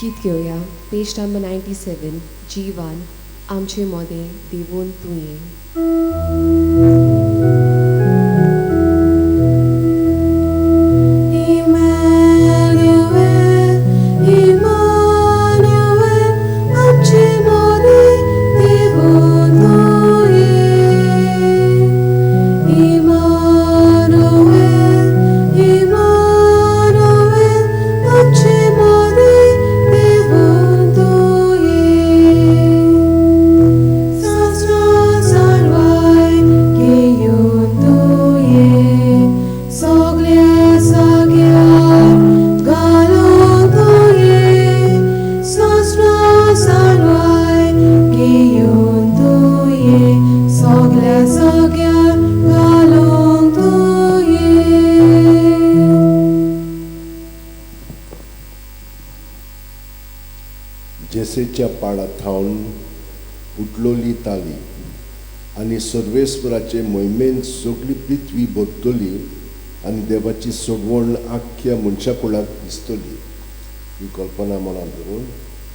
गीत घेऊया page number 97 G1 आमचे मोदे देवून तुये. जेसेच्या पाडाथावन उठलोली ताली आनी सर्वेस्पराचे मोहिमेन सगळी पृथ्वी भोगतली आनी देवाची सोडवण आख्ख्या मनशा कुळाक दिसतली. ही कल्पना मनात धरून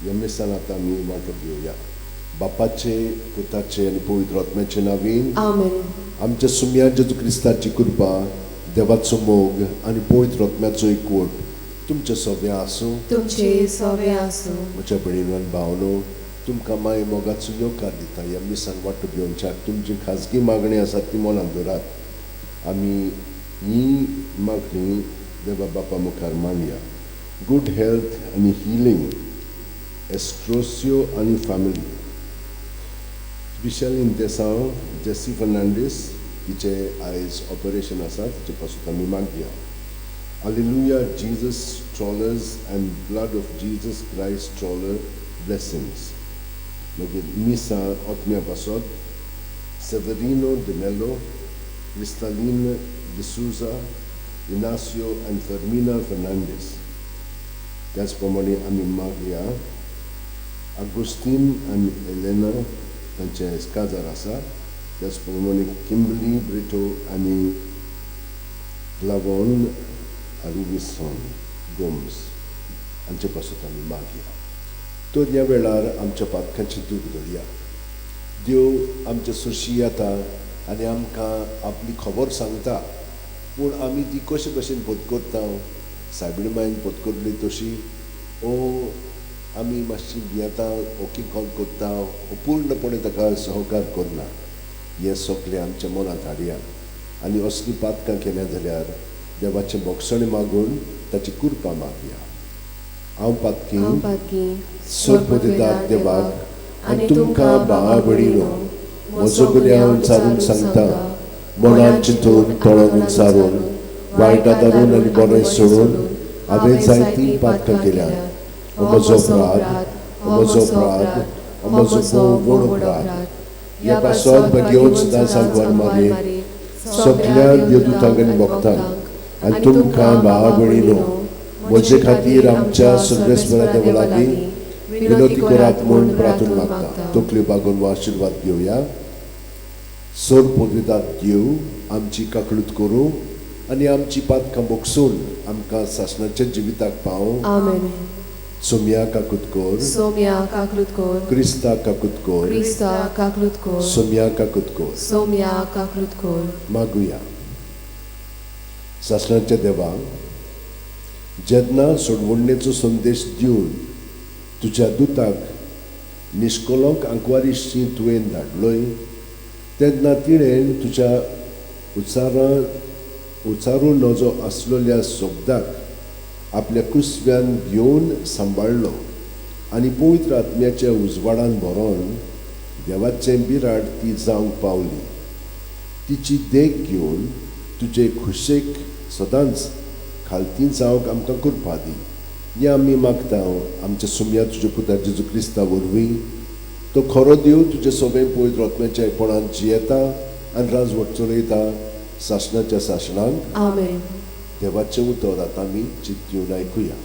ह्या मिसान आतां आमी वांटो घेवया. बापाचे, पुताचे आनी पवित्र आत्म्याचे नांवेन आमेन. आमच्या सुम्या जेजू क्रिस्ताची कृपा, देवाचो मोग आनी पवित्र आत्म्याचो एकवट तुमचे सगळे आसूं. तुमचे सगळे आसूं. म्हज्या भयणीनो आनी भावनो, तुमकां माय मोगाचो योकार दिता. ह्या मिसान वांटो घेवच्याक तुमची खाजगी मागणी आसा ती मनांत दवरात. आमी ही मागणी देवा बापा मुखार मांडया. गूड हेल्थ आनी हिलींग एस्ट्रोसियो आनी फॅमिली. स्पेशल इन देसांव जेसी फर्नांडीस तिचे आयज ऑपरेशन आसा, तिचे पासून आमी मागया. Hallelujah, Jesus strollers and blood of Jesus Christ stroller blessings. Magar misa otmia pasod Severino de Mello, Cristalina de Souza, Ignacio and Fermina Fernandez. त्याचप्रमाणे आमी मागया Agustin and Elena तांचे काजार आसा. त्याचप्रमाणे किम्बली ब्रिटो आनी Lavon Arubison Gomes हांचे पासून आमी मागया. तर ह्या वेळार आमच्या पातकांची दूख धरया. देव आमच्या सुरशी येता आनी आमकां आपली खबर सांगता, पूण आमी ती कशे भशेन पत्करता. सायबीण मायन पत्करली तशी आमी मातशी भियेता, ओकी कॉल करता, पूर्णपणे ताका सहकार करना. हे सगळें आमच्या मनांत हाडया आनी असली पातकां केल्या जाल्यार देवाचे मोगसाणे मागून ताची कृपा मागया. हांव पातकी सोदपदितात देवाक आनी तुमकां भावा भयणीनो, म्हजो गुन्यांव हांव विचारून सांगता. मनान चिंतून तोंडान विचारून वायटादारून आनी बरें सोडून हांवें जायतीं पातकां केल्यात. म्हजो अपराध, म्हजो अपराध, म्हजो व्हड अपराध. ह्या पासत घेवन सुद्दां सांगवार मारे सगळ्या देवदूतांक आनी भक्तांक आनी तुमकां भावा भयणीनो, म्हजे खातीर आमच्या सर्वेस्परा देवा लागीं विनोती करात म्हूण प्रार्थना मागता. तकल्यो बागोवन वो आशिर्वाद घेवया. सोर पवित्रात देव आमची काकळूत करूं आनी आमची पातकां बोगसून आमकां सासणाच्या जिविताक पावूं. आमेन. सोम्या काकूत कोर, सोम्या काकलूत कोर, क्रिस्ता काकूत कोर, क्रिस्ता काकलूत कोर, सोम्या काकूत कोर. सोम्या काकलूत कोर. मागुया. सासणाच्या देवा, जेन्ना सोडवणेचो संदेश दिवन तुज्या दुताक निश्कलंक आंकवारीशी तुवें धाडलोय, तेन्ना तिणें तुज्या उचारून नजो आसलेल्या सोबदाक आपल्या कुसव्यान घेवन सांबाळलो आनी पवित्र आत्म्याच्या उजवाडान भरोवन देवाचें बिराड ती जावंक पावली. तिची देख घेवन तुजे खुशेक सदांच खालती जावंक आमकां कृपा दी. हें आमी मागता आमच्या सुम्या तुज्या पुता जेजू क्रिस्ता वरवीं. तो खरो देव तुजें सगळें पवित्र आत्म्याच्या एकपणान जियेता आनी राजवट चलयता सासणाच्या सासणांक. आमेन. देवाचें उतर आतां आमी चिंतून आयकुया.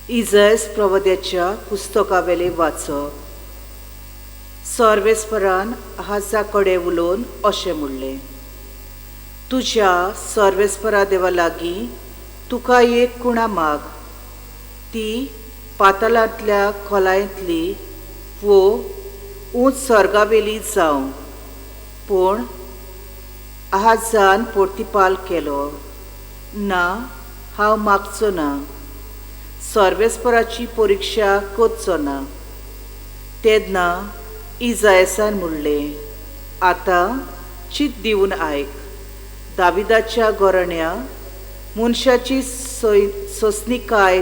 इजायास प्रवद्याच्या पुस्तकावेले वाचप. सर्वेस्परान हाजा कडेन उलोवन अशें म्हणलें, तुज्या सर्वेस्परा देवा लागीं तुका एक कुणा माग, ती पातालांतल्या खोलायेंतली वो उंच सर्गावेली जावं, पूण आहाजान पोर्तिपाल केलो ना, हांव मागचो ना, सर्वेस्पराची परिक्षा कोचचो ना. तेन्ना इजायसान म्हणलें, आतां चित दिवन आयक, दाविदाच्या घराण्या मनशाची सोंसणीकाय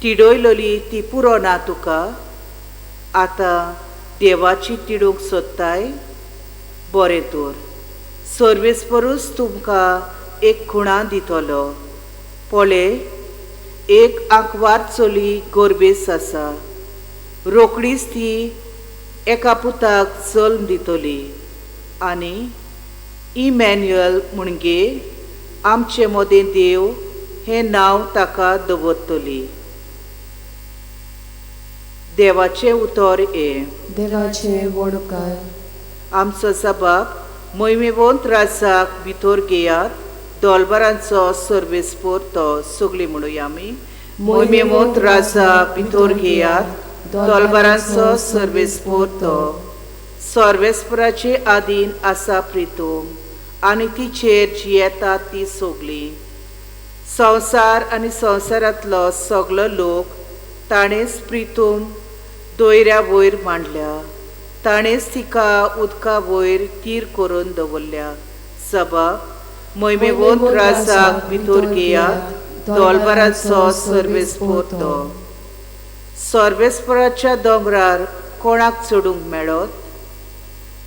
तिडयलोली ती पुरो ना तुका, आतां देवाची तिडूंक सोदताय. बरें तर, सर्वेस्परूच तुमकां एक खुणा दितलो. पळय, एक आंकवार चली गोरबेस आसा, रोकडीच ती एका पुताक जल्म दितली, आनी इमॅन्युएल म्हणजे आमचे मोदें देव हें नांव ताका दवरतली. देवाचें उतर हें. देवाचे वणकार. आमचो जबाब मोहिमेवंत राजाक भितर घेयात, दोलबारांचो सर्वेस्पोर तो. सगळीं म्हणुया आमी. मोहिमेवंत राजाक भितर घेयात, दोलबारांचो सर्वेस्पोर तो. सर्वेस्पराचे आदीन आसा प्रितूम, आनी तिचेर जी येता ती सगळीं. संवसार आनी संवसारांतलो सगळो लोक ताणेंच प्रितूम दोयऱ्या वयर मांडल्या, ताणेंच तिका उदका वयर तीर करून दवरल्या. जबाब मोहिमेवंत राजाक भितर घेयात, दोलबारांचो सर्वेस्पोर तो. सर्वेस्पराच्या दोंगरार कोणाक चडूंक मेळत?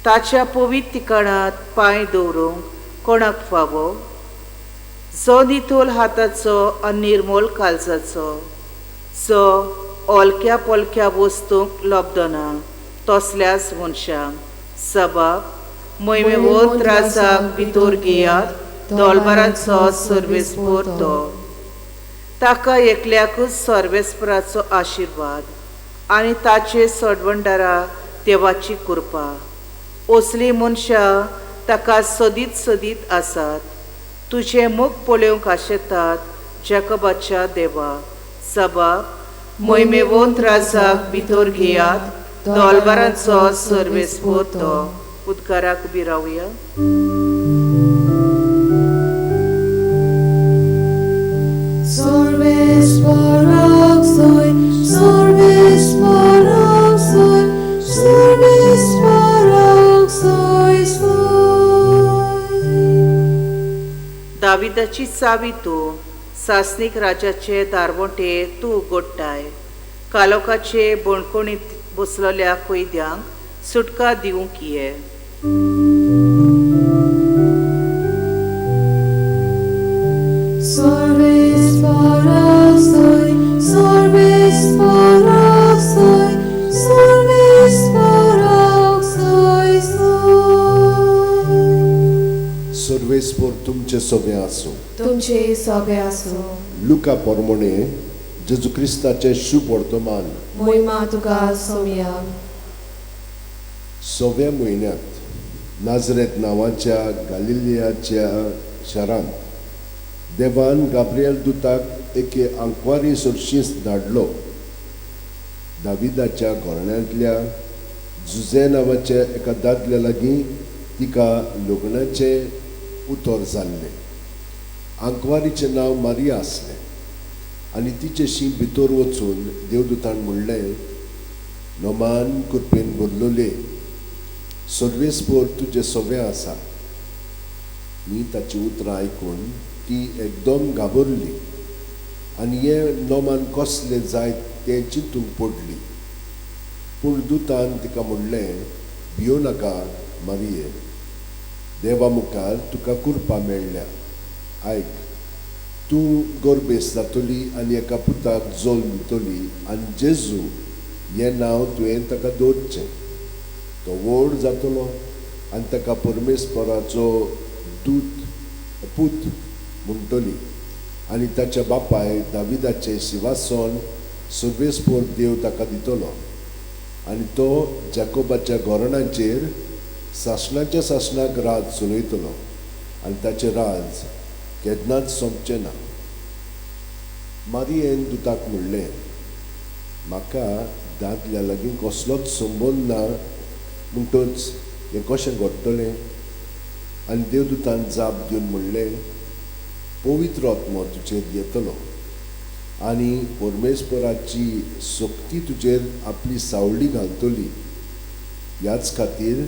ताच्या पवित्र ठिकाणांत पांय दवरूंक कोणाक फावो? जो नितोल हाताचो आनी निर्मोल काळजाचो, जो ओलक्या पोलक्या वस्तूंक लबदो ना, तसल्याच मनशांक. जबाब मोहिमेवंत राजाक भितर घेयात, दोलबारांचो सर्वेस्पोर तो. ताका एकल्याकूच सर्वेस्पराचो आशिर्वाद आनी ताचे सोडवंडारा देवाची कृपा. असलीं मनशां ताका सदीत सदीत आसात. तुजें मुख पळोवंक आशेतात जॅकोबाच्या देवा. जबाब मोहिमेवंत राजाक भितर घेयात, दोलबारांचो सर्वेस्पोर तो. उद्गाराक उबी रावया. Sorvesporok soy, sorvesporok soy, sorvesporok soy, soy. दाविदाची चावी तूं, सासनीक राजाचे दारवोटे तूं उगडटाय. कालोकाचे बणकोणींत बसलोल्या कैद्यांक सुटका दिवंक ये. Sorvesporok soy, sorvesporok soy, sorvesporok soy, soy. सर्वेस्पोर तुमचे सोबे आसूं. तुमचे सोबे आसूं. लुका पोरमोणे जेजू क्रिस्ताचे शुभ वर्तमान मोहिमा तुका सोमया. 6व्या म्हयन्यांत नाझरेत नांवाच्या गालिलियाच्या शारांत देवान गाब्रिएल दुताक एके आंकवारी सुरशीस धाडलो. दाविदाच्या घराण्यांतल्या जुजे नांवाच्या एका दादल्या लागीं तिका लग्नाचें उतर जाल्लें. आंकवारीचें नांव मारिया आसलें, आनी तिचे शीं भितर वचून देवदूतान म्हणलें, नोमान कृपेन भरलोले, सर्वेस्पोर तुजे सोबे आसा. मी ताची उतरां आयकून ती एकदम घाबरली आनी हे नोमान कसलें जायत तें चिंतूंक पडली. पूण दुतान तिका म्हणलें, भियो नाका मारिये, देवा मुखार तुका कृपा मेळ्ळ्या. आयक, तूं गोरबेस जातली आनी एका पुताक जल्म दितली, आनी जेजू हें नांव तुवें ताका दवरचें. तो व्हड जातलो आनी ताका परमेस्पराचो पूत म्हणटली, आनी ताच्या बापाय दाविदाचें सिंहासन सर्वेस्पोर देव ताका दितलो. आनी तो जाकोबाच्या गोरणांचेर सासणाच्या सासणाक राज चलयतलो आनी ताचें राज केन्नाच सोंपचें ना. मारयेन दुताक म्हणलें, म्हाका दादल्या लागीं कसलोच संबंद ना म्हणटच हें कशें घडटलें. आनी देवदूतान जाप दिवन म्हणलें, पवित्र आत्मो तुजेर येतलो आनी परमेस्पराची शक्ती तुजेर आपली सावळी घालतली. ह्याच खातीर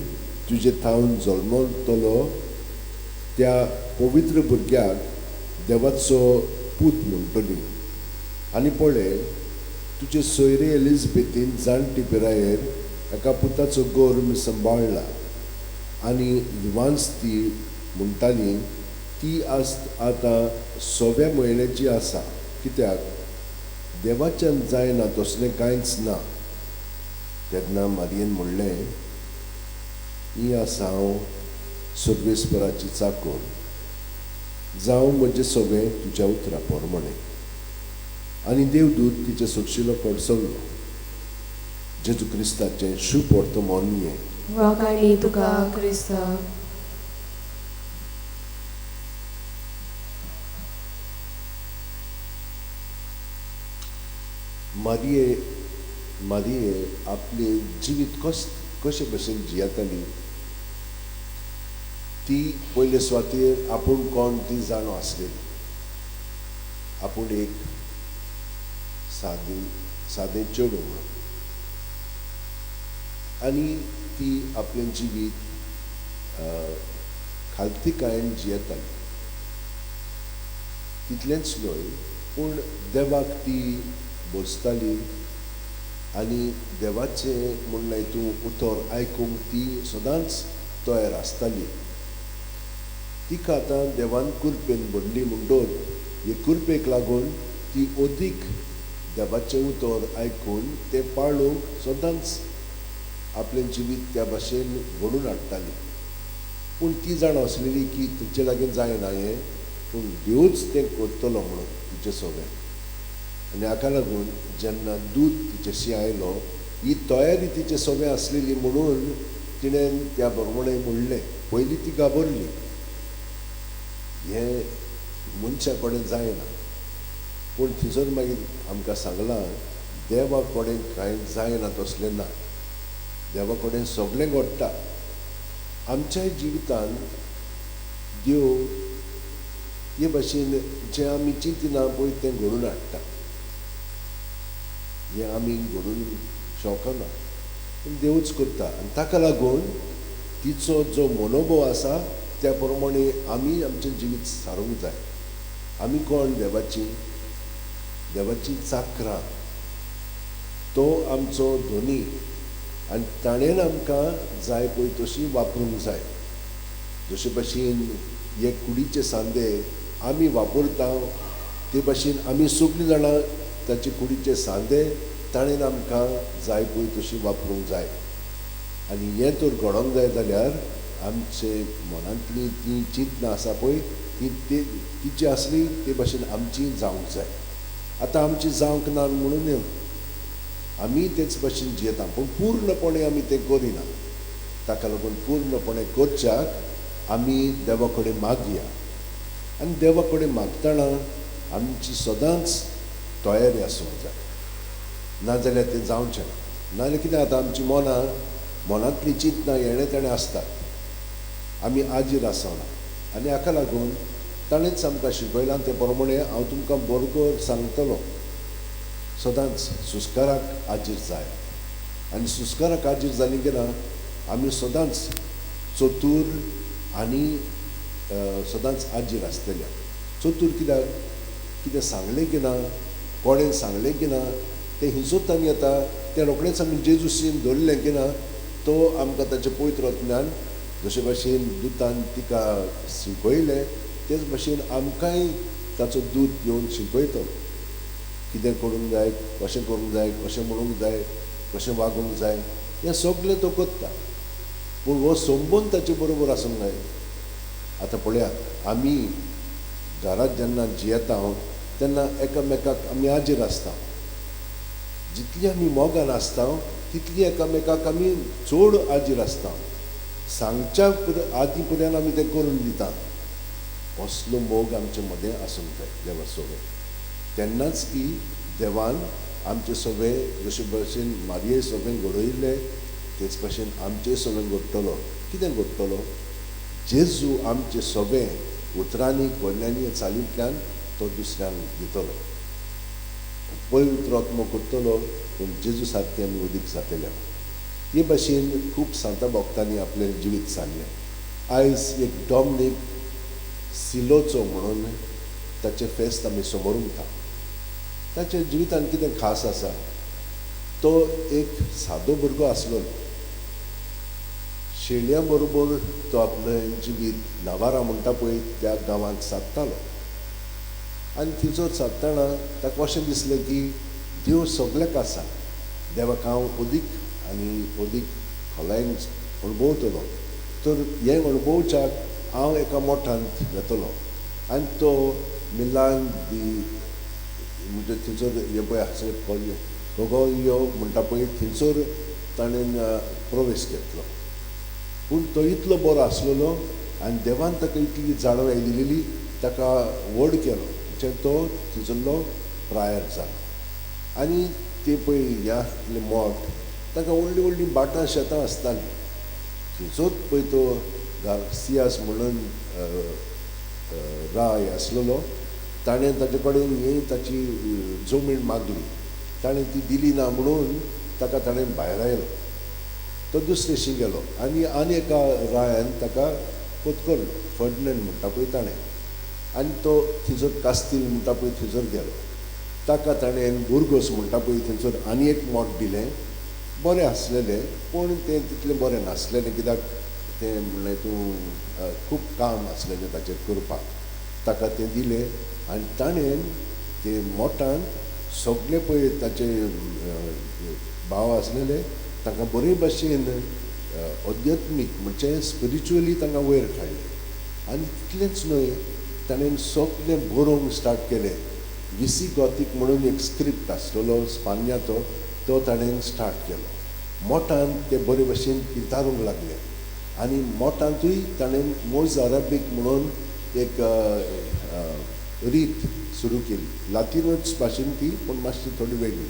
तुजे थावन जल्मतलो त्या पवित्र भुरग्याक देवाचो पूत म्हणटली. आनी पळय, तुजे सोयरे एलिझबेथीन जाणटी पिरायेर एका पुताचो गोर्म सांबाळला आनी ल्हानच ती म्हणटाली ती आतां 6व्या म्हयन्याची आसा, कित्याक देवाच्यान जायना तसलें कांयच ना. तेन्ना मारयेन म्हणलें, ही आसा हांव सर्वेस्पराची चाकर, जावं म्हजें सगळें तुज्या उतरा प्रमाणें. आनी देवदूत तिचे सुटशिलो कडसरलो. जेजू क्रिस्ताचें शुभ वर्तमान हें. वकाणी तुका क्रिस्ता. मारये आपले जिवीत कशे भशेन जियेताली. ती पयले स्वातेर आपूण कोण ती जाणो आसलेली. आपूण एक सादें चेडूं म्हणून. आनी ती आपलें जिवीत खालतीकायेन जियेताली. तितलेंच न्हय, पूण देवाक ती भोसताली आनी देवाचें म्हणलें हितूं उतर आयकूंक ती सदांच तयार आसताली. तिका आतां देवान कुरपेन भरली म्हणटोच हे कुरपेक लागून ती अदीक देवाचें उतर आयकून तें पाळूंक सदांच आपलें जिवीत त्या भाशेन घडोवन हाडटाली. पूण ती जाण आसलेली की तिचे लागीं जायना हें, पूण देवूच तें करतलो म्हणून तिचें सगळें. आनी हाका लागून जेन्ना दूत तिचेशी आयलो, ही तयारी तिचे सगळें आसलेली म्हणून तिणें त्या प्रमाणें म्हणलें. पयलीं ती घाबरली, हें मनशा कडेन जायना. पूण थिंसर मागीर आमकां सांगलां, देवा कडेन कांय जायना तसलें ना. देवा कडेन सगळें घडटा. आमच्याय जिवितान देव हे भाशेन जें आमी चिंतिना पळय तें घडोवन हाडटा. हें आमी घडोवन शकना, पूण देवूच करता. आनी ताका लागून तिचो जो मनोभव आसा त्या प्रमाणें आमी आमचें जिवीत सारूंक जाय. आमी कोण देवाची चाकरां. तो आमचो धोनी आनी ताणेन आमकां जाय पळय तशी वापरूंक जाय. जशे भाशेन हे कुडीचे सांदे आमी वापरता ते भाशेन आमी सगळीं जाणां ताचे कुडीचे सांदे ताणेन आमकां जाय पळय तशी वापरूंक जाय. आनी हें तर घडोंक जाय जाल्यार आमचे मनांतली ती चिंतना आसा पळय ती तिची आसली ते भाशेन आमची जावंक जाय. आतां आमची जावंक ना म्हणून आमी तेच भाशेन जियेता, पूण पूर्णपणे आमी तें करिना. ताका लागून पूर्णपणे करच्याक आमी देवा कडेन मागया. आनी देवा कडेन मागतना आमची सदांच तयारी आसूंक जाय. नाजाल्यार तें जावचें ना. नाजाल्यार कितें जाता, आमची मनांतली चिंतना हेणे तेणें आसतात. आमी आजीर आसना. आनी हाका लागून ताणेंच आमकां शिकयलां ते प्रमाणें हांव तुमकां बरोबर सांगतलों, सदांच सुस्काराक आजीर जाय. आनी सुस्काराक आजीर जालीं की ना आमी सदांच चतूर आनी सदांच आजीर आसतल्या. चतूर कित्याक कितें सांगलें की ना, कोणें सांगलें की ना तें हिंसोतान येता. तें रोखडेंच आमी जेजूसीन धरलें की ना, तो आमकां ताचें पवित्र ज्ञान जशे भाशेन दुतान तिका शिकयलें तेच भाशेन आमकांय ताचो दूत घेवन शिकयतलो. कितें करूंक जाय, कशें करूंक जाय, कशें म्हणूंक जाय, कशें वागूंक जाय, हें सगळें तो करता. पूण हो संबंद ताचे बरोबर आसूंक जाय. आतां पळयात, आमी घरांत जेन्ना जियेता तेन्ना एकामेकाक आमी आजीर आसता. जितली आमी मोगान आसता तितली एकामेकाक आमी चड आजीर आसता. सांगच्या आदी पर्यंत आमी तें करून दिता. असलो मोग आमचे मदें आसूंक जाय देवा सोबे. तेन्नाच की देवान आमचे सोबे जशे भशेन मारये सोबेन घडोयिल्ले तेच भशेन आमचे सोबेन घडटलो. कितें घडटलो? जेजू आमचे सोबे उतरांनी कोन्यांनी चालींतल्यान तो दुसऱ्यांक दितलो. पवित्र आत्मो करतलो पूण जेजू सारके आमी उदीक जातले. हे भाशेन खूब संत भक्तांनी आपलें जिवीत सांगलें. आयज एक डॉमनीक सिलोचो म्हणून ताचें फेस्त आमी समोर उरता. ताच्या जिवितान कितें खास आसा? तो एक सादो भुरगो आसलोलो. शेळयां बरोबर तो आपलें जिवीत नावारा म्हणटा पळय त्या गांवांत सादतालो. आनी थंयसर सादतना ताका अशें दिसलें की देव सगळ्याक आसा. देवाक हांव अदीक आनी अदीक खोलायेन अणभवतलो. तर हें अणभवच्याक हांव एका मोठांत येतलो. आनी तो मिलान दी म्हणजे थंयसर हे पळय आसा गोगोयो म्हणटा पळय थंयसर ताणें प्रवेश घेतलो. पूण तो इतलो बरो आसलेलो आनी देवान ताका इतली जाणवाय दिलेली ताका व्हड केलो. तो थंयसरलो प्रायर जालो. आनी ते पळय हे आसले मोठ ताका व्हडलीं व्हडलीं बाटां शेतां आसतालीं. थंयसर पळय तो गार्सियास म्हणून राय आसलेलो. ताणें ताचे कडेन ही ताची जमीन मागली. ताणें ती दिली ना म्हणून ताका ताणें भायर आयलो. तो दुसरेशी गेलो आनी एका रायान ताका पत्करलो. फर्डिनंड म्हणटा पळय ताणें. आनी तो थंयसर कास्तील म्हणटा पळय थंयसर गेलो. ताका ताणें बुर्गोस म्हणटा पळय थंयसर आनी एक मोठ दिलें. बरें आसलेलें पूण तें तितलें बरें नासलेलें कित्याक तें म्हणलें तूं खूब काम आसलेलें ताचेर करपाक. ताका तें दिलें आनी ताणें तें मोठान सगळे पळय ताचे भाव आसलेले तांकां बरे भाशेन अध्यात्मीक म्हणजे स्पिरिच्युअली तांकां वयर काडलें. आनी तितलेंच न्हय ताणें सगळें बरोवंक स्टार्ट केलें. विसिगॉथीक म्हणून एक स्क्रिप्ट आसलेलो स्पान्याचो तो ताणें स्टार्ट केलो. मोठान ते बरे भाशेन पितारूंक लागले. आनी मोठांतूय ताणें मोज अराबीक म्हणून एक रीत सुरू केली. लातीनूच भाशेन ती पूण मातशी थोडी वेगळी.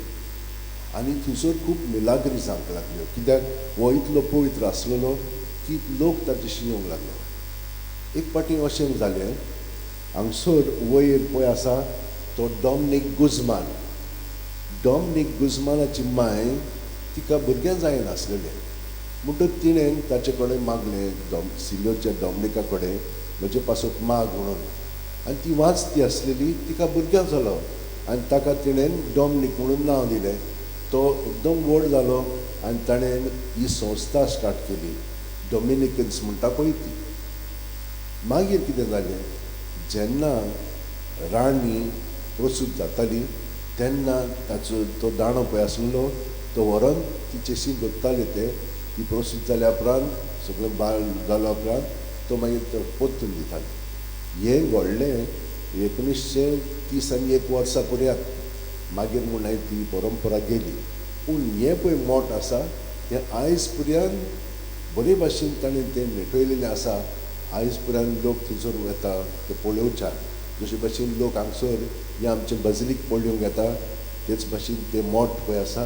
आनी थंयसर खूब मिलाग्री जावंक लागल्यो कित्याक हो इतलो पवित्र आसलेलो की लोक ताचेशी येवंक लागलो. एक पाटी अशें जालें हांगसर वयर पळय आसा तो डॉमनीक गुझमान. डॉमनीक गुझमानाची माय तिका भुरगें जायनासलेलें. म्हणटच तिणें ताचे कडेन मागलें सिलोच्या डॉमनिका कडेन म्हजे पासून माग म्हणून. आनी ती वाचती आसलेली तिका भुरगें जालो आनी ताका तिणें डॉमनीक म्हणून नांव दिलें. तो एकदम व्हड जालो आनी ताणें ही संस्था स्टार्ट केली. डॉमिनिकन्स म्हणटा पळय ती. मागीर कितें जालें जेन्ना राणी प्रसूत जाताली तेन्ना ताचो तो दाणो पळय आसलेलो तो व्हरोन तिचेशी दोत्ताले ते. ती प्रसूत जाल्या उपरांत सगळें बाळ जाल्या उपरांत तो मागीर तो पोत्तून दिताले. हें घडलें 1931 वर्सा पर्यंत. मागीर म्हूण ती परंपरा गेली. पूण हें पळय मोठ आसा तें आयज पर्यंत बरे भाशेन ताणें तें मेटयलेलें आसा. आयज पर्यंत लोक थंयसर येता ते पळोवच्याक. जशे भशेन लोक हांगसर हे आमचें बजिलीक पळोवंक येता तेच भाशेन तें मोठ पळय आसा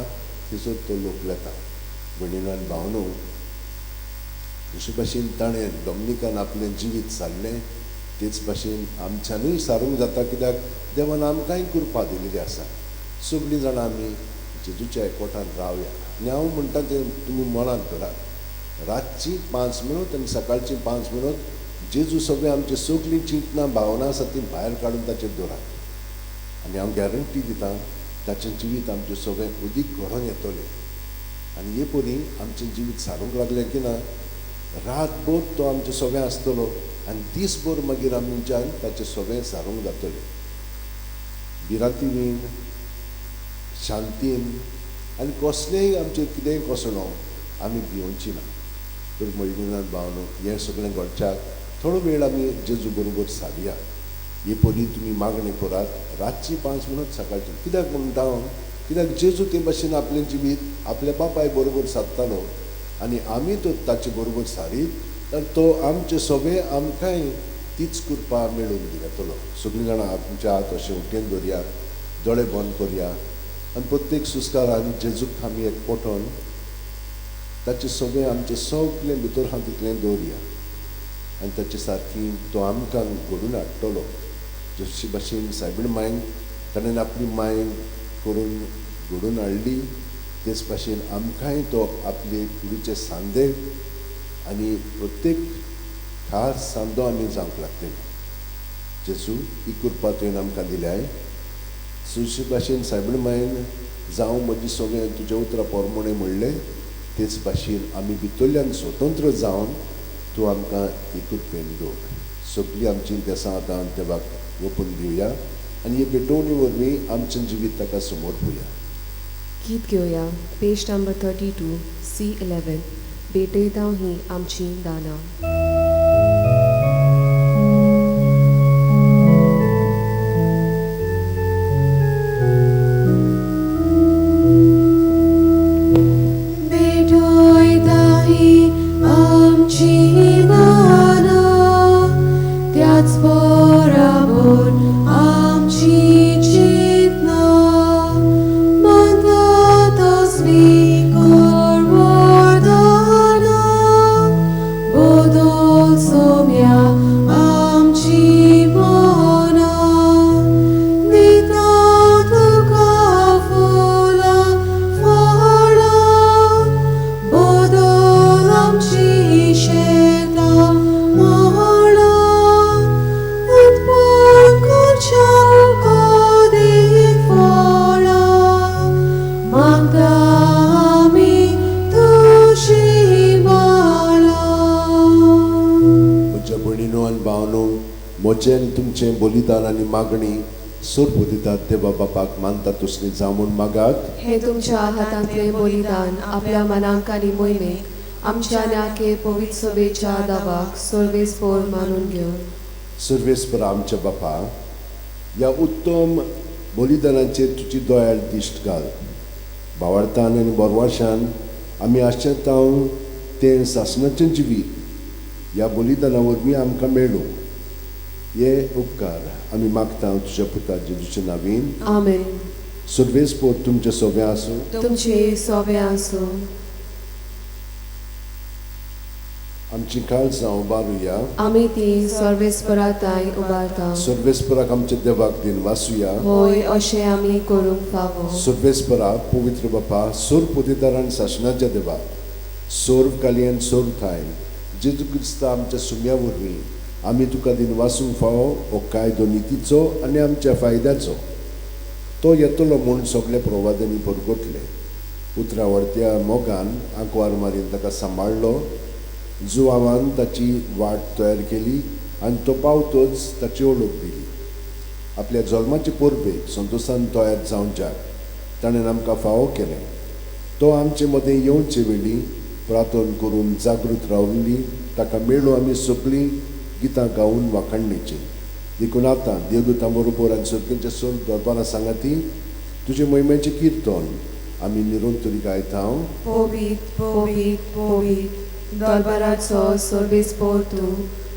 थंयसर तो लोक येता. भयणीनो आनी भावनो, जशे भशेन ताणें डॉमनिकान आपलें जिवीत सारलें तेच भाशेन आमच्यानूय सारूंक जाता कित्याक देवान आमकांय कृपा दिलेली आसा. सगळीं जाणां आमी जेजूच्या एकवटान रावया. आनी हांव म्हणटा तें तुमी मनांत धरात. रातची 5 मिनट आनी सकाळची 5 मिनट जेजू सगळें आमची सगळीं चिंतनां भावना आसा ती भायर काडून ताचेर दवरात. आनी हांव गॅरंटी दितां ताचें जिवीत आमचें सगळें उदीक घडोवन येतलें. आनी हे परी आमचें जिवीत सारूंक लागलें की ना रातभर तो आमचें सगळें आसतलो आनी दीसभर मागीर आमच्यान ताचें सगळें सारूंक जातलें. भिरांतीन शांतीन आनी कसलेंय आमचें कितेंय कसणो आमी भिवची ना. तर भयणीनान भावनो हें सगळें घडच्याक थोडो वेळ आमी जेजू बरोबर सारया. हे परी तुमी मागणी करात. रातची 5 मिनट सकाळची. कित्याक म्हणटा हांव कित्याक जेजू ते भाशेन आपलें जिवीत आपल्या बापाय बरोबर सादतालो आनी आमी तो ताचे बरोबर सारीत तर तो आमचे सगळे आमकांय तीच कृपा मेळून दितलो. सगळीं जाणां आमच्या हात अशें उठेन दवरया, दोळे बंद करया आनी प्रत्येक सुस्कारान जेजूक आमी एकवटोन ताचे सगळें आमचें सगळें भितर हांव तितलें दवरया आनी ताचे सारकी तो आमकां घडून हाडटलो. जशी भाशेन सायबीण मायन ताणें आपली माय करून घडून हाडली तेच भाशेन आमकांय तो आपले कुडीचे सांदे आनी प्रत्येक खास सांदो आमी जावंक लागतलो. जेजू ही कृपा तुवें आमकां दिल्याय. सुशी भाशेन सायबीण मायन जावं म्हजी सगळें तुज्या उतरां पोरमोणें म्हणलें तेच भाशेन आमी भितरल्यान स्वतंत्र जावन तूं आमकां एकूच दवर. सगळीं आमची इंतेसां आतां देवाक ओपून दिवया आनी हे भेटोवणी वरवीं आमचें जिवीत ताका समोर पळोवया. गीत घेवया पेज नंबर 32 C11 भेटयता ही आमची दानां. म्हजें तुमचें बलिदान आनी मागणी सोडून दितात देवा बापाक मानता तुसली जावं म्हूण मागात. हे तुमच्या हातांतलें बलिदान आपल्या मनांक आनी मोहिमेक आमच्या नाके पवित्र सभेच्या दावाक सर्वेस्पर मानून घेवन. सर्वेस्पर आमच्या बापा, ह्या उत्तम बलिदानाचेर तुजी दोयाळ दिश्ट घाल. भावार्थान आनी बोरवाशान आमी आशेतांव तें सासणाचें जिवीत ह्या बलिदाना वरवीं आमकां मेळूं. हे उपकार आमी मागता तुज्या पुता जेजूच्या नांवीन. आमेन. सर्वेस्पर तुमचे सोबे आसूं. तुमचे सोबे आसूं. आमची काळजां उबारुया. आमी ती सर्वेस्पराताय उबारता. सर्वेस्पराक आमच्या देवाक दिन वासुया. होय अशें आमी करूंक फावो. सर्वेस्परा पवित्र बापा, सोर पोतेदारान शासनाच्या देवा, सोर कालियन सोर थायन जेजू क्रिस्ता आमच्या सुम्या वरवीं आमी तुका दिन वासूंक फावो हो कायदो नितीचो आनी आमच्या फायद्याचो. तो येतलो म्हूण सगळे प्रवादांनी परगटले. उतरावडत्या मोगान आंकवार मारीन ताका सांबाळलो. जुवावान ताची वाट तयार केली आनी तो पावतोच ताची ओळख दिली. आपल्या जल्माचे परबेक संतोशान तयार जावंच्याक ताणें आमकां फावो केलें. तो आमचे मदें येवचे वेळी प्रार्थना करून जागृत रावली. ताका मेळूं आमी सगळीं गितां गावन वाखाणणेची. देखून आतां देवदूतां बरोबर आनी सर्गींच्या सोल दरबारा सांगाती तुजे महिमेचें किर्तन आमी निरंतरी गायता. पवित्र पवित्र पवित्र दरबाराचो सर्वेस्पर तूं,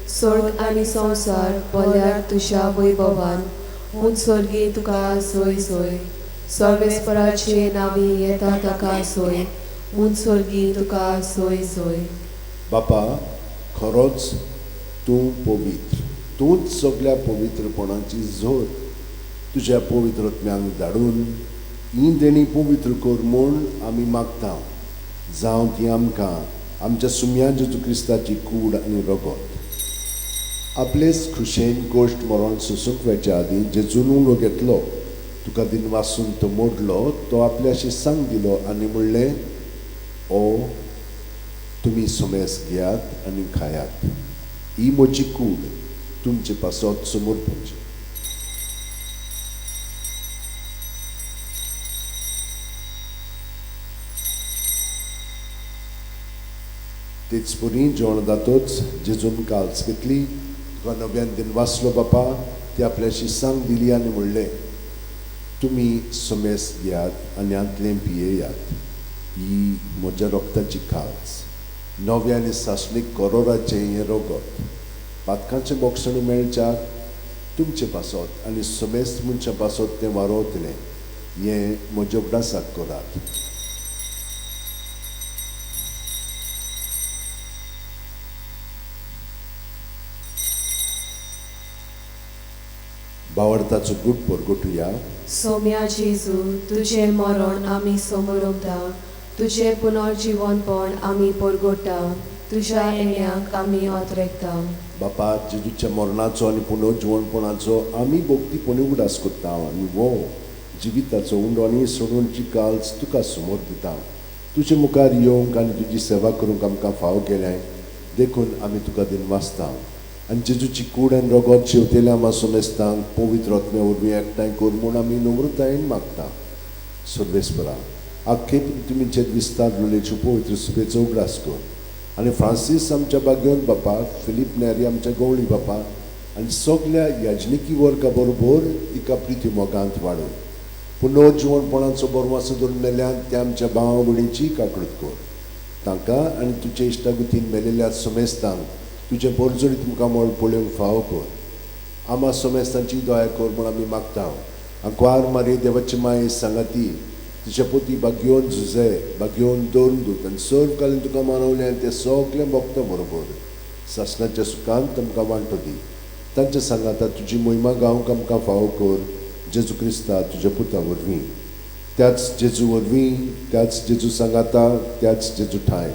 स्वर्ग आनी संवसार भल्यार तुज्या वैभवान. म्हूण सर्गी तुका सोय सोय. सर्वेस्पराचे नांवी येता ताका सोय. म्हूण सर्गी तुका सोय सोय. बापा, खरोच तूं पवित्र. तूंच सगळ्या पवित्रपणाची झोत तुज्या पवित्रत्म्यांक धाडून ही देणी पवित्र कर म्हूण आमी मागता. जावं ती आमकां आमच्या सुम्या जेजू क्रिस्ताची कूड आनी रगत. आपलेच खुशेन गोश्ट मरण सोसूंक वयच्या आदीं जेजून उलो घेतलो, तुका दिन वासून तो मोडलो. तो आपल्याशी सांग दिलो आनी म्हणलें, ओ तुमी सोमेस घेयात आनी खायात. ही म्हजी कूड तुमचे पासत समोर पडची. तेच पुरी जेवण जातोच जेजून काल्स घेतली. तुका नव्यान दिन वाचलो बापा. ती आपल्याशी सांग दिली आनी म्हणलें, तुम्ही समेस घेयात आनी आंतलें पियेयात. ही म्हज्या रोगताची खास, नव्या आनी सासणीक करोराचें हें रगत. पातकांचें बोगसण मेळच्याक तुमचे पासत आनी समेस्त मनशां पासत तें वारोवतलें. हें म्हज्या उगडासाक करात. भावार्थाचो गुट परगटुया. सोम्या जेजू, तुझे मरण आमी समोरता, तुझे पुनर्जीवनपण आमी परगटा, तुज्या येण्याक आमी ओतरेकता. बापा, जेजूच्या मरणाचो आनी पुनर्जीवनपणाचो आमी भोगतीपणी उगडास करता आनी वो जिविताचो उंडो आनी सोडूनची काल्स तुका समोर दिता. तुजे मुखार येवंक आनी तुजी सेवा करूंक आमकां फाव केलें देखून आमी तुका दिन वाचता. आनी जेजूची कूड आनी रगत शेवतेल्या आमा सोमेस्तांक पवित्र आत्म्या वरवीं एकठांय कर म्हूण आमी नम्रतायेन मागता. सर्वेस्परा, आख्खे पृथ्वीचेर विस्तारलेल्यो पवित्र सुबेचो उगडास कर. आनी फ्रांसीस आमच्या बागेवन बापा, फिलीप नेरी आमच्या गवळी बापा आनी सगळ्या याजनिकी वर्गा बरोबर तिका प्रिती मोगांत वाडय. पुनर्जीवनपणाचो बरवासो धरून मेल्यान त्या आमच्या भाव भयणीची काकूळट कर. तांकां आनी तुजे इश्टागतीन मेलेल्या समेस्तांक तुजे बरजडी तुमकां मोळ पळोवंक फाव कर. आमा समेस्तांची दया कर म्हूण आमी मागता. आंकवार मारी देवाची माय सांगाती, तुजे पोती बागेवन झुजे, बागेवन दोरदूत आनी सर्व कालीन तुका मानवलें आनी ते सगळे भक्तां बरोबर सासणाच्या सुखांत आमकां वांटो दी. तांच्या सांगाता तुजी महिमा गावंक आमकां फाव कर. जेजू क्रिस्ता तुज्या पुता वरवीं, त्याच जेजू वरवीं, त्याच जेजू सांगाता, त्याच जेजू ठाय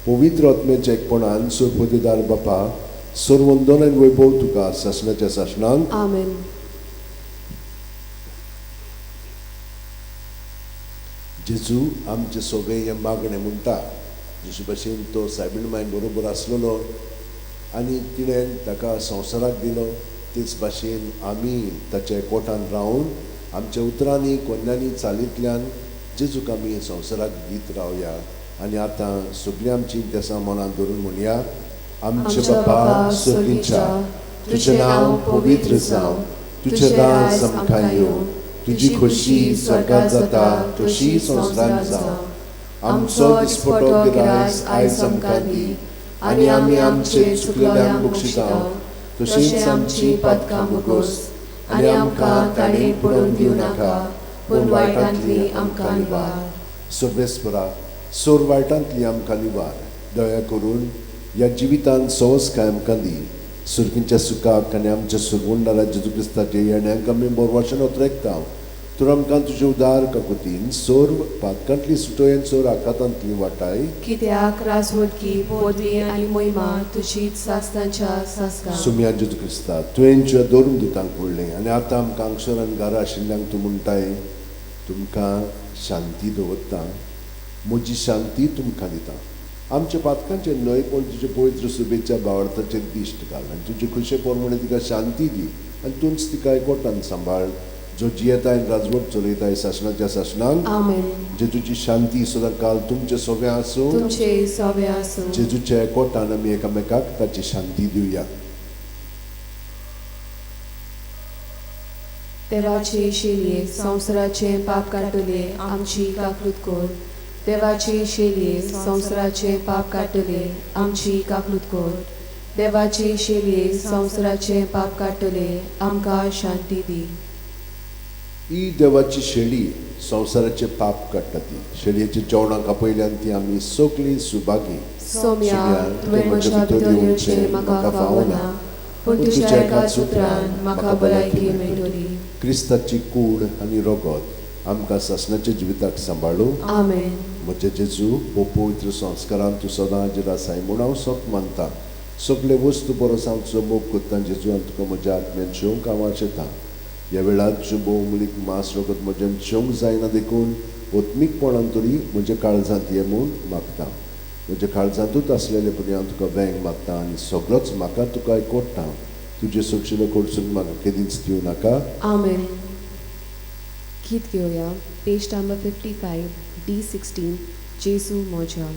पवित्र आत्म्याच्या एकपणान सर्वोदेदार बापा, सर्वंदन आनी वैभव तुका सासणाच्या सासणांक. आमेन. जेजू आमचे सगळे हे मागणें म्हणटा. जशे भशेन तो सायबीण माय बरोबर आसलेलो आनी तिणें ताका संवसाराक दिलो, तेच भाशेन आमी ताच्या एकवटान रावन आमच्या उतरांनी कोन्यांनी चालींतल्यान जेजूक आमी संवसाराक दीत रावया. आनी आतां सगळीं आमची इंतेसां मनांत धरून म्हणया. आमचे बापा स्वर्गीच्या, तुजें नांव पवित्र जावं, तुजें राज आमकां येवं, तुजी खोशी स्वर्गांत जाता तशी संवसारांत जावं. आमचो दिसपटो गिरायस आयज आमकां दी आनी आमी आमचे चुकलेल्यांक बक्षिता तशींच आमची पदकां मुगोस आनी आमकां ताणें पडून दिवं नाका, पूण वायटांतली आमकां निवार. सर्वेस्परा, सोर वायटांतली आमकां निवार. दया करून ह्या जिवितांत संस्कार आमकां दी. सुरकींच्या सुखाक आनी आमच्या सुरवंडारा जेजू क्रिस्ताच्या येण्याक आमी बरवाशेन ओतरेकता. तर आमकां तुजे उदार काकुतीन सोर पातकांतली सुटोयेन सोर आकांतांतली वाटाय. कित्याक राजवटकी, पदवी आनी महिमा तुजीच सासतांच्या सासता. सुम्या जेजू क्रिस्ता, तुवें तुज्या दोरून दितांक पडलें आनी आतां आमकां हांगसर आनी घरा आशिल्ल्यांक तूं म्हणटाय, तुमकां शांती दवरता, म्हजी शांती तुमकां दिता. आमच्या पातकांचे न्हयपण तुजे पवित्र सुबेच्या भावार्थाचेर दिश्ट घाल आनी तुजे खुशे प्रमाणे तिका शांती दी आनी तूंच तिका एकवटान सांबाळ. जो जियेताय राजवट चलयताय सासणाच्या सासणांक. आमेन. जेजूची शांती सदां काल तुमचे सोबे आसूं. तुमचे सोबे आसूं. जेजूच्या एकवटान आमी एकामेकाक ताची शांती दिवया. देवाचे शेलये, संवसाराचे पाप काडटले आमची काकूट कर. देवाचे शेलये, संवसाराचे पाप काडटले आमची काकूट कर. देवाचे शेलये, संवसाराचे पाप काडटले आमकां शांती दी. ही देवाची शेळी संवसाराचे पाप काडटा. ती शेळयेच्या जेवणाक आपयल्यान ती आमी सगळीं सुभागी. सोम्या, तुवें म्हज्या भितर येवचें म्हाका फावना, पूण तुज्या एका सुत्रान म्हाका भलायकी मेळटली. क्रिस्ताची कूड आनी रगत आमकां सासणाच्या जिविताक सांबाळूं. आमेन. म्हजे जेजू, हो पवित्र संस्कारांत तूं सदां हाजीर आसाय म्हूण हांव सोप मानता. सगळे वस्तू परस हांव तुजो मोग करता. जेजू, आनी तुका म्हज्या आत्म्यान जेवंक हांव आशेतां. ह्या वेळार तुजें भोवमणीक मास रगत म्हज्यान जेवंक जायना देखून ओत्मीकपणान तरी म्हज्या काळजांत ये म्हूण मागता. म्हज्या काळजांतूच आसलेलेपणी हांव तुका वेंग मागता आनी सगळोच म्हाका तुका एकवटा. तुजे सोडशिल्लो कडसून म्हाका केदींच दिवं नाका. आमेन. गीत घेवया. पेज नंबर 55, D16, जेजू म्हज्या.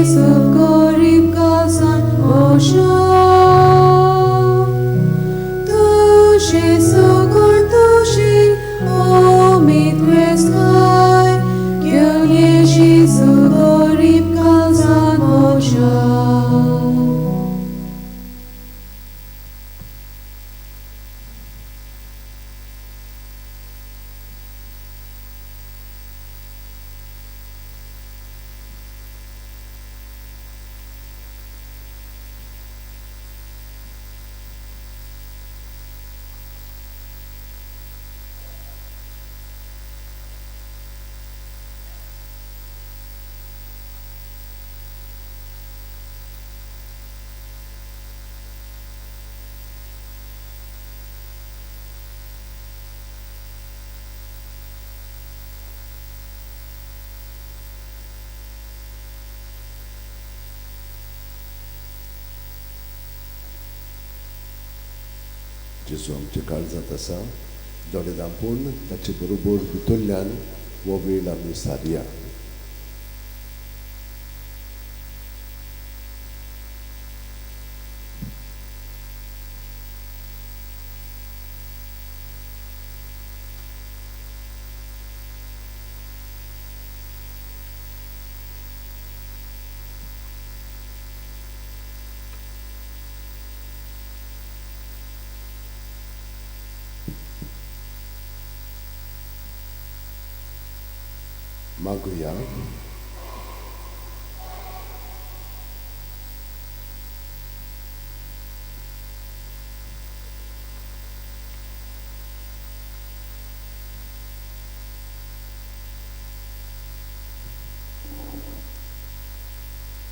sukorib kalsan osha. Tushi sukor tushi omit reskai. Kyonyeshi sukorib kalsan osha. जेजू आमच्या काळजांत आसा दोळे धांपून ताचे बरोबर भितरल्यान हो वेळ आमी सारया. मागुया.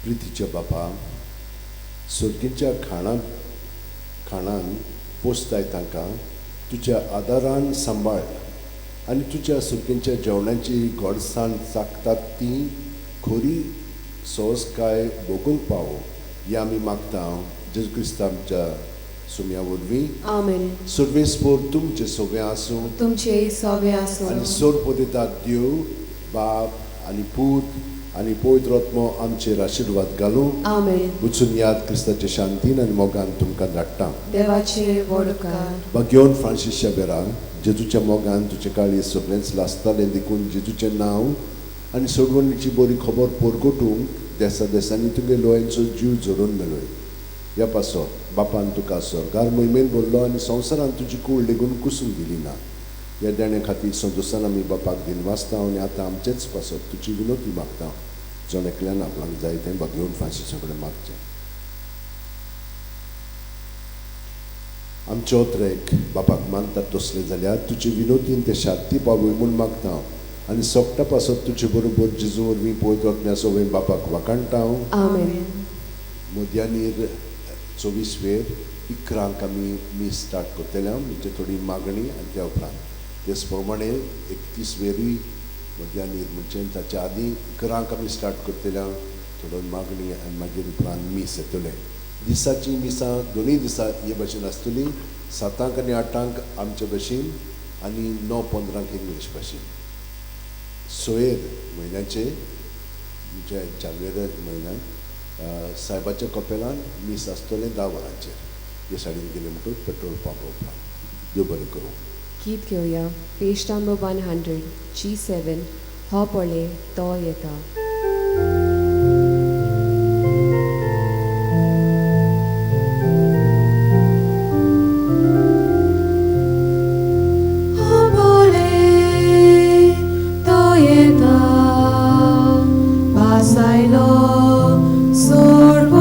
प्रितीच्या बापा, सर्गीच्या खाणान पोसताय तांकां तुज्या आदारान सांबाळ आनी तुज्या सुरकेंच्या जेवणाची गोडसाण चाखतात ती खरी सोसकाय भोगूंक पावो हें आमी मागता जेजू क्रिस्त आमच्या सुमया वरवीं. आमेन. सर्वेस्पोर तुमचे सोबे आसूं तुमचे सवे आसूं आनी सोर पोदितात देव बाप आनी पूत आनी पवित्र आत्मो आमचेर आशिर्वाद घालूं. आमेन. वचून याद क्रिस्ताचे शांतीन आनी मोगान तुमकां धाडटा. देवाचे वडकार. भाग्यवन फ्रांसीस शावेरा, जेजूच्या मोगान तुजे काळी सगळेंच लासतालें देखून जेजूचें नांव आनी सोडवणीची बरी खबर परगटूंक देसा देसांनी तुगे लोयांचो जीव जोडून मेळय. ह्या पासत बापान तुका सरकार मोहिमेन बोल्लो आनी संवसारान तुजी कूळ लेगून कुसून दिली ना. ह्या देणे खातीर संतोशान आमी बापाक दिनवासता आनी आतां आमचेच पासत तुजी विनोती मागता. जण एकल्यान आपणाक जाय तें भाग्यवन फ्रांसीसा कडेन मागचें. आमचे ओत्रेक बापाक मानतात तसले जाल्यार तुजे विनोतीन ते शांती पावय म्हूण मागता आनी सोपटा पासत तुजे बरोबर जेजू वरवीं पवित्र आत्म्या सोबीन बापाक वाकाणटा. आमेन. मोद्यानीर 24 इकरांक आमी मीस स्टार्ट करतले म्हणजे थोडी मागणी आनी त्या उपरांत तेच प्रमाणे 31 मोद्यानीर म्हणजे ताच्या आदीं इकरांक आमी स्टार्ट करतले थोडो मागणी आनी मागीर उपरांत मीस येतले. दिसाची मिसां दोनूय दिसा हे भाशेन आसतली. 7 आनी 8 आमचे भाशेन आनी 9-15 इंग्लीश भाशेन. सोयर म्हयन्याचे म्हणजे जानेवारी म्हयन्यात सायबाच्या कपेलान मीस आसतलें 10 वरांचेर. हे सायडीन गेले म्हणटूच पेट्रोल पंप उपरांत. देव बरें करूं. गीत घेवया. पेज नंबर 100 G7 हो पळय तो येता. Basilo, sorbo.